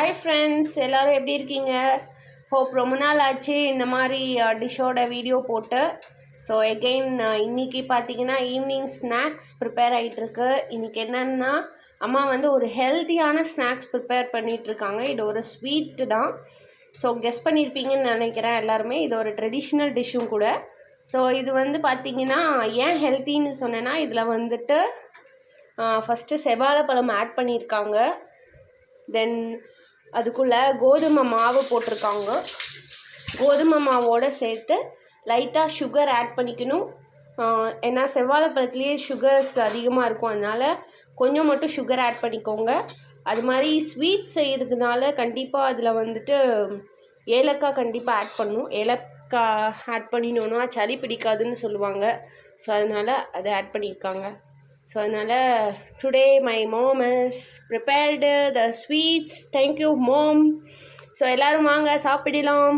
Hi friends, எல்லோரும் எப்படி இருக்கீங்க? ஹோப் ரொம்ப நாள் ஆச்சு இந்த மாதிரி டிஷ்ஷோட வீடியோ போட்டு. ஸோ எகெயின் இன்றைக்கி பார்த்தீங்கன்னா ஈவினிங் ஸ்நாக்ஸ் ப்ரிப்பேர் ஆகிட்டுருக்கு. இன்றைக்கி என்னென்னா அம்மா வந்து ஒரு ஹெல்த்தியான ஸ்நாக்ஸ் ப்ரிப்பேர் பண்ணிகிட்ருக்காங்க. இது ஒரு ஸ்வீட்டு தான். ஸோ கெஸ் பண்ணியிருப்பீங்கன்னு நினைக்கிறேன் எல்லாருமே. இது ஒரு ட்ரெடிஷ்னல் டிஷ்ஷும் கூட. ஸோ இது வந்து பார்த்திங்கன்னா ஏன் ஹெல்த்தின்னு சொன்னேன்னா, இதில் வந்துட்டு ஃபஸ்ட்டு செவ்வாழைப்பழம் ஆட் பண்ணியிருக்காங்க. தென் அதுக்குள்ளே கோதுமை மாவு போட்டிருக்காங்க. கோதுமை மாவோடு சேர்த்து லைட்டாக சுகர் ஆட் பண்ணிக்கணும். ஏன்னா செவ்வாழைப்பழத்துலேயே சுகர்ஸ் அதிகமாக இருக்கும், அதனால் கொஞ்சம் மட்டும் சுகர் ஆட் பண்ணிக்கோங்க. அது மாதிரி ஸ்வீட் செய்கிறதுனால கண்டிப்பாக அதில் வந்துட்டு ஏலக்காய் கண்டிப்பாக ஆட் பண்ணணும். ஏலக்காய் ஆட் பண்ணினோன்னா சளி பிடிக்காதுன்னு சொல்லுவாங்க. ஸோ அதனால் அதை ஆட் பண்ணியிருக்காங்க. ஸோ அதனால் today my mom is prepared the sweets. Thank you mom. So எல்லோரும் வாங்க சாப்பிடலாம்.